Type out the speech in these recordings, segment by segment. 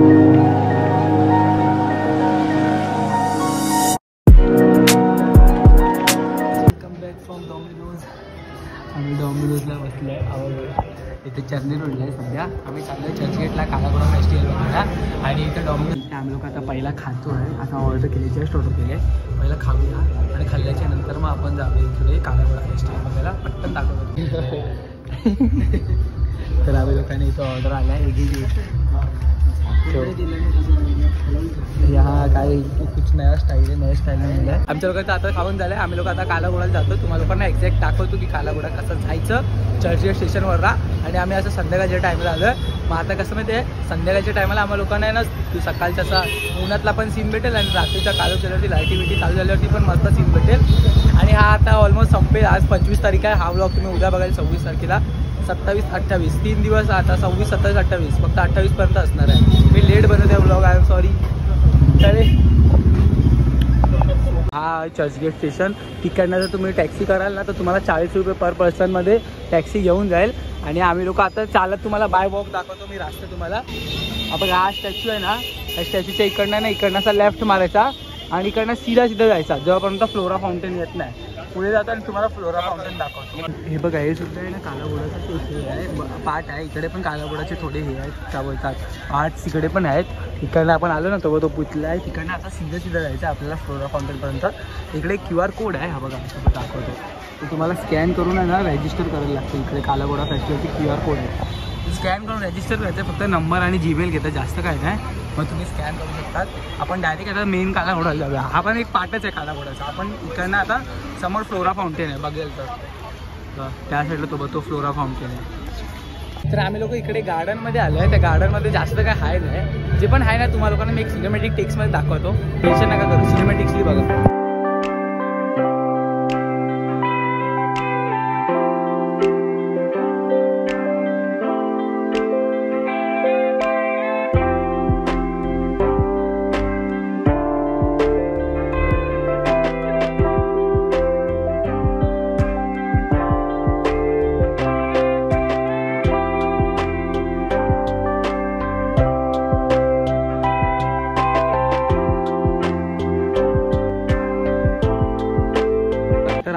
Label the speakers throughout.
Speaker 1: आम्ही डॉमिनोजला बसलो इथे चर्नी रोडला आहे सध्या. आम्ही चाललो चर्चगेटला कालाघोडा फेस्टिवल बघायला. आणि इथे डॉमिनोज आम्ही लोक आता पहिला खातो आहे. आता ऑर्डर केली, जस्ट ऑर्डर केली आहे. पहिला खाऊया आणि खाल्ल्याच्या नंतर मग आपण जाऊया इकडे कालाघोडा फेस्टिवल बघायला. पटकन दाखवतो. तर आम्ही लोकांनी इथं ऑर्डर आला आहे. यहाँ काय कुछ नया स्टाईल आहे, नया स्टाईल मिळालं आहे. आमच्या लोकांचं आता खाऊन झालं आहे. आम्ही लोक आता कालाघोडाला जातो. तुम्हाला लोकांना एक्झॅक्ट दाखवतो की कालाघोडा कसं जायचं चर्चगेट स्टेशनवर. आणि आम्ही असं संध्याकाळच्या टाईमला आलो आहे. मग आता कसं माहिती आहे, संध्याकाळच्या टायमाला आम्हाला लोकांना आहे ना सकाळच्या असा उन्हातला पण सीन भेटेल आणि रात्रीच्या कालोच्यावरती लाईटी बिटी चालू झाल्यावरती पण मस्त सीन भेटेल. आणि हा आता ऑलमोस्ट संपेल. आज 25 तारीख आहे. हा व्लॉग तुम्ही उद्या बघाल 26 तारखेला. 27, 28 3 दिवस. आता 26, 27, 28 फक्त 28पर्यंत असणार आहे. मी लेट बनवते व्लॉग, आय एम सॉरी. चालेल. हा चर्चगेट स्टेशन. तिकडनं जर तुम्ही टॅक्सी कराल ना तर तुम्हाला 40 रुपये पर पर्सनमध्ये टॅक्सी घेऊन जाईल. आणि आम्ही लोक आता चालत तुम्हाला बाय वॉक दाखवतो मी रास्ता तुम्हाला. आपण हा स्टॅच्यू आहे ना, त्या स्टॅच्यूच्या इकडनं ना इकडनं असा लेफ्ट मारायचा आणि इकडनं सीधा जायचा जेव्हापर्यंत फ्लोरा फाउंटेन येत नाही. पुढे जाता आणि तुम्हाला फ्लोरा फाउंटेन दाखवतो. हे बघा, हे सुद्धा आहे ना कालाघोडाचा हे आहे पार्ट आहे. इकडे पण कालाघोडाचे थोडे हे आहेत, काय बोलतात पार्ट्स इकडे पण आहेत. इकडनं आपण आलो ना तो पुतला आहे. तिकडनं आता सीधा जायचं आपल्याला फ्लोरा फाउंटेनपर्यंत. इकडे QR कोड आहे. हा बघा दाखवतो. ते तुम्हाला स्कॅन करून आहे ना रजिस्टर करायला लागतं. इकडे कालाघोडा फेस्टिवलची QR कोड आहे. स्कॅन करून रजिस्टर करायचं. फक्त नंबर आणि जीमेल घेतं, जास्त काय नाही. मग तुम्ही स्कॅन करू शकतात. आपण डायरेक्ट आता मेन कालाघोडाला जाऊया. हा पण एक पार्टच आहे कालाघोडाचा. आपण इकडनं आता समोर फ्लोरा फाउंटेन आहे बघेल तर त्या साईडला तो फ्लोरा फाउंटेन आहे. तर आम्ही लोक इकडे गार्डनमध्ये आलो आहे. त्या गार्डनमध्ये जास्त काय आहे नाही. जे पण आहे ना तुम्हाला लोकांना मी एक सिनेमॅटिक टेक्स्टमध्ये दाखवतो. टेन्शन नका करू, सिनेमॅटिक्सली बघा.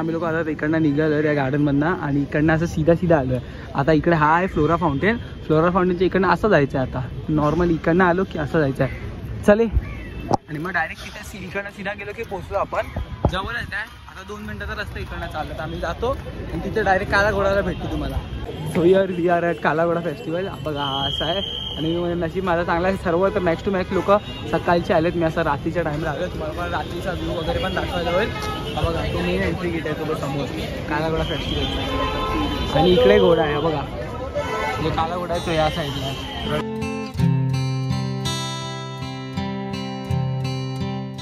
Speaker 1: आम्ही लोक आता इकडनं निघालो या गार्डनमधनं आणि इकडनं असं सीधा आलो आहे. आता इकडे हा आहे फ्लोरा फाउंटेन. फ्लोरा फाउंटेनच्या इकडनं असं जायचं आहे. आता नॉर्मली इकडनं आलो की असं जायचं आहे. चले. आणि मग डायरेक्ट तिथे इकडनं सीधा गेलो की पोचलो आपण. जवळ आहे काय आता 2 मिनिटाचा रस्ता इकडनं चालत आम्ही जातो आणि तिथे डायरेक्ट कालाघोडाला भेटतो तुम्हाला. So we R at Kala Ghoda festival. बघा हा असं आहे. आणि नशीब माझा चांगला आहे. सर्व तर मॅक्स टू मॅक्स लोक सकाळचे आलेत. मी असं रात्रीच्या टाईमला आलो. तुम्हाला पण रात्रीचा व्ह्यू वगैरे पण दाखवायला होईल. बघा तो मेन एंट्री गेट आहे तो समोर कालाघोडा फेस्टिवलचा. आणि इकडे घोडा आहे बघा, जो कालाघोडा आहे तो या साईडला आहे.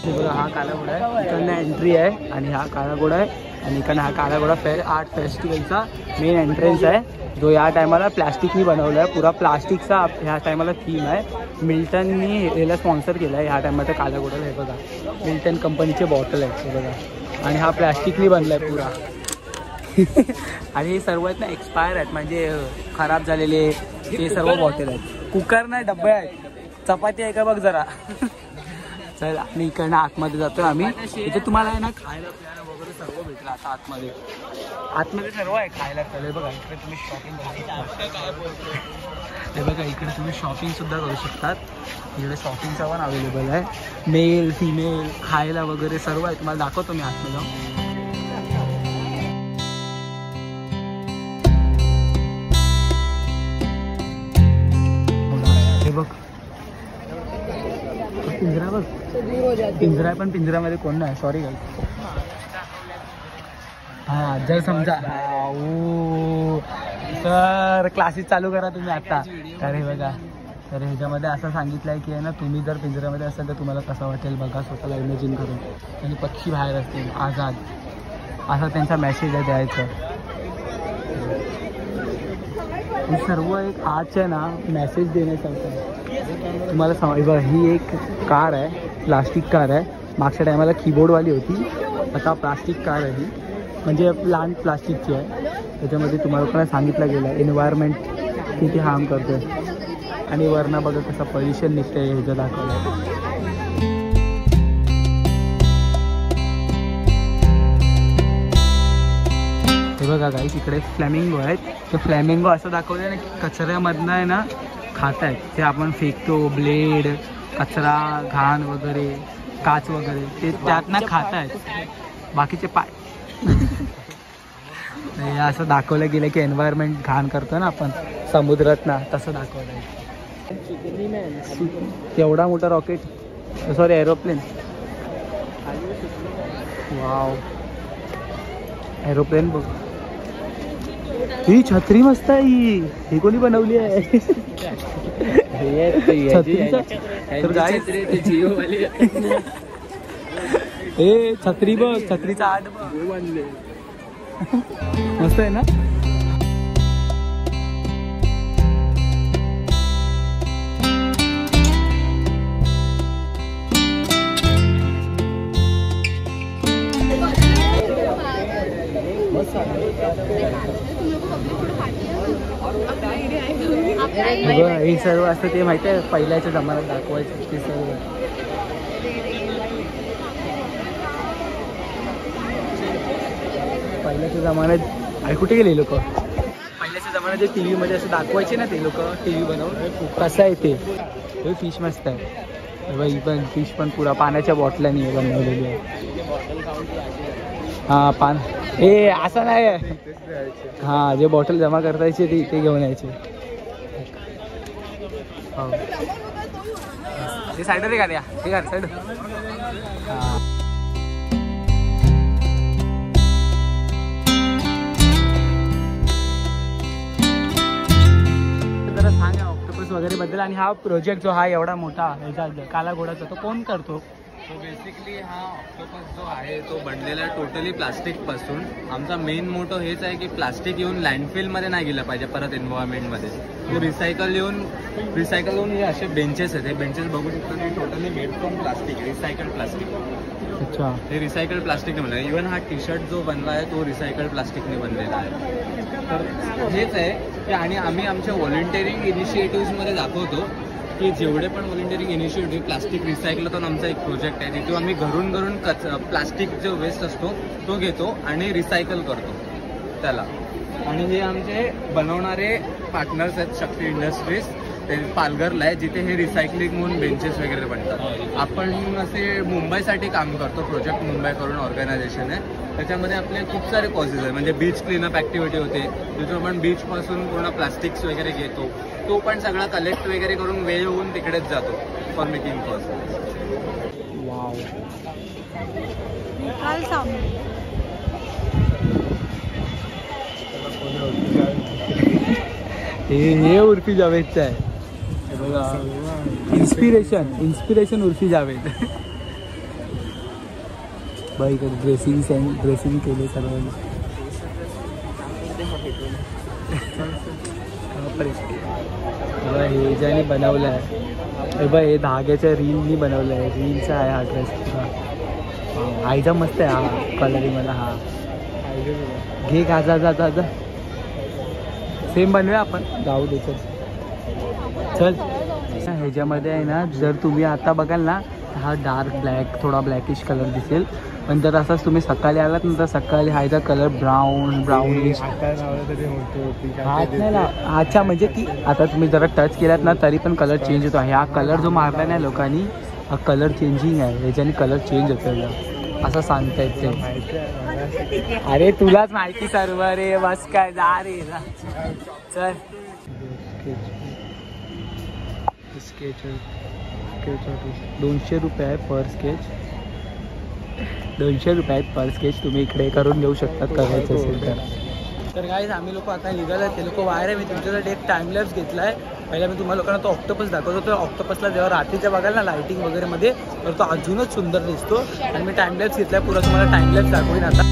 Speaker 1: बघा हा कालाघोडा आहे. इकडनं एंट्री आहे आणि हा कालाघोडा आहे. आणि इकडनं हा कालाघोडा आर्ट फेस्टिवलचा मेन एंट्रन्स आहे, जो या टायमाला प्लास्टिकनी बनवला आहे. पुरा प्लास्टिकचा ह्या टायमाला थीम आहे. मिल्टननी याला स्पॉन्सर केला आहे ह्या टायमाचा कालाघोडाला. हे बघा मिल्टन कंपनीचे बॉटल आहे हे बघा. आणि हा प्लास्टिकनी बनला आहे पुरा. आणि हे सर्व आहेत ना एक्सपायर आहेत, म्हणजे खराब झालेले हे सर्व बॉटल आहेत. कुकर नाही, डब्बे आहेत. चपाती आहे का बघ जरा. चल आणि इकडनं आतमध्ये जातो आम्ही. इथे तुम्हाला आहे ना खायला प्यायला वगैरे सर्व भेटलं. आता आतमध्ये सर्व आहे खायला प्यायला. बघा इकडे तुम्ही शॉपिंग करू शकता. हे बघा इकडे तुम्ही शॉपिंग सुद्धा करू शकतात. इकडे शॉपिंगचा पण अवेलेबल आहे. मेल फिमेल खायला वगैरे सर्व आहे. तुम्हाला दाखवतो मी आतमध्ये जाऊन. हे बघ पिंजरा बघ. पिंजरा आहे पण पिंजऱ्यामध्ये कोण नाही. सॉरी गाईस. हा जर समजा तर क्लासेस चालू करा तुम्ही आता. तर हे बघा, तर ह्याच्यामध्ये असं सांगितलं आहे की आहे ना तुम्ही जर पिंजऱ्यामध्ये असाल तर तुम्हाला कसं वाटेल बघा स्वतःला इमॅजिन करून. आणि पक्षी बाहेर असतील आझाद, असा त्यांचा मेसेज आहे द्यायचं. हे सर्व एक आजच्या ना मेसेज देण्यासारखं आहे. तुम्हाला बघा ही एक कार आहे, प्लास्टिक कार आहे. मागच्या टायमाला कीबोर्डवाली होती, आता प्लास्टिक कार आहे ही. म्हणजे प्लांट प्लास्टिकची आहे. त्याच्यामध्ये तुम्हाला पण सांगितलं गेलं आहे एन्व्हायरमेंट किती हार्म करते. आणि वरनं बघा कसं पोल्युशन निघतंय हे जर दाखवलं. हे बघा गाईस इकडे फ्लॅमिंगो आहेत. ते फ्लॅमिंगो असं दाखवलं ना की कचऱ्यामधनं आहे ना खात आहेत. ते आपण फेकतो ब्लेड, कचरा, घाण वगैरे, काच वगैरे ते त्यातनं खात आहेत बाकीचे पाय. हे असं दाखवलं गेलं की एन्व्हायरमेंट घाण करतो ना आपण समुद्रात ना, तसं दाखवलं आहे. एवढा मोठा rocket, sorry aeroplane. Wow aeroplane बघ. ही छत्री मस्त आहे. ही कोणी बनवली आहे? हे छत्री बघ, छत्रीचा आठ बघ मस्त आहे ना. हे सर्व असतं ते माहिती आहे पहिल्याच्या जमान्यात दाखवायचं ते सर्व. पहिल्याच्या जमान्यात आई कुठे गेले लोक? पहिल्याच्या जमान्यात जे टी व्हीमध्ये असं दाखवायचे ना ते लोक, टी व्ही बनवून कसं आहे ते. हे फिश मस्त आहे. ही पण फिश पण पुरा पाण्याच्या बॉटलांनी बनवलेली आहे. हां पान हे असं नाही आहे. हां जे बॉटल जमा करतायचे ते घेऊन यायचे. हो ते साईडर का द्या ठीक आहे साईड. हां जरा सांगा ऑक्टोपस वगैरे बद्दल. आणि हा प्रोजेक्ट जो हा एवढा मोठा ह्याचा काला घोडाचा तो कोण करतो?
Speaker 2: तो बेसिकली हा ऑक्टोपस जो आहे तो बनलेला आहे टोटली प्लास्टिकपासून. आमचा मेन मोटो हेच आहे की प्लास्टिक येऊन लँडफिलमध्ये नाही गेलं पाहिजे परत एन्व्हायरमेंटमध्ये. तो रिसायकल होऊन हे असे बेंचेस आहेत. हे बेंचेस बघू शकतो हे totally made from plastic, recycled plastic.
Speaker 1: अच्छा
Speaker 2: हे रिसायकल्ड प्लास्टिकने बनलं. इव्हन हा टी शर्ट जो बनला आहे तो रिसायकल्ड प्लास्टिकने बनलेला आहे. तर हेच आहे की आणि आम्ही आमच्या व्हॉलंटिअरिंग इनिशिएटिव्हमध्ये दाखवतो की जेवढे पण व्हॉलंटिअरिंग इनिशिएटिव्ह प्लास्टिक रिसायकलथॉन आमचा एक प्रोजेक्ट आहे जिथे आम्ही घरून प्लास्टिक जो वेस्ट असतो तो घेतो आणि रिसायकल करतो त्याला. आणि हे आमचे बनवणारे पार्टनर्स आहेत शक्ती इंडस्ट्रीज, ते पालघरला आहे जिथे हे रिसायकलिंग म्हणून बेंचेस वगैरे बनतात. आपण असे मुंबईसाठी काम करतो. प्रोजेक्ट मुंबई करून ऑर्गनायझेशन आहे. त्याच्यामध्ये आपले खूप सारे कॉजेस आहे. म्हणजे बीच क्लीनअप ॲक्टिव्हिटी होते जिथून आपण बीचपासून पूर्ण प्लास्टिक्स वगैरे घेतो. तो पण सगळा कलेक्ट वगैरे करून वेळ होऊन तिकडेच जातो फॉर मेकिंग कॉज.
Speaker 1: वाव हे उर्फी जावेदचं आहे. इन्स्पिरेशन उर्फी जावेद. बाई ड्रेसिंग केले सर्वांनी. हे ज्याने बनवलं आहे बघ हे धाग्याच्या रीलनी बनवलं आहे. रीलचा आहे हा ड्रेस. आईचा मस्त आहे हा कलरिंग मला. हा घे का जा सेम बनवूया आपण जाऊ दे चल. ह्याच्यामध्ये आहे ना जर तुम्ही आता बघाल ना हा डार्क ब्लॅक थोडा ब्लॅकिश कलर दिसेल. पण जर असाच तुम्ही सकाळी आलात ना तर सकाळी हायचा कलर ब्राउनिश. अच्छा म्हणजे की आता तुम्ही जरा टच केलात ना तरी पण कलर चेंज होतो. हा कलर जो मारला नाही लोकांनी हा कलर चेंजिंग आहे. ह्याच्याने कलर चेंज होतो असं सांगतायत ते. अरे तुलाच माहिती सर्व रे. बस काय जा रे चल. स्केच 200 रुपये आहे पर स्केच. 200 रुपये आहेत पर स्केच. तुम्ही इकडे करून घेऊ शकतात करायचं असेल तर. गाईज आम्ही लोक आता निघालो. ते लोक बाहेर आहे. मी तुमच्यासाठी एक टाइमलॅप्स घेतला आहे. पहिला मी तुम्हाला लोकांना तो ऑक्टोपस दाखवतो. तो ऑक्टोपसला जेव्हा रात्रीच्या बघाल ना लाईटिंग वगैरे मध्ये तर तो अजूनच सुंदर दिसतो. आणि मी टाइमलॅप्स घेतला आहे पुरा. तुम्हाला टाइमलॅप्स दाखवेन आता.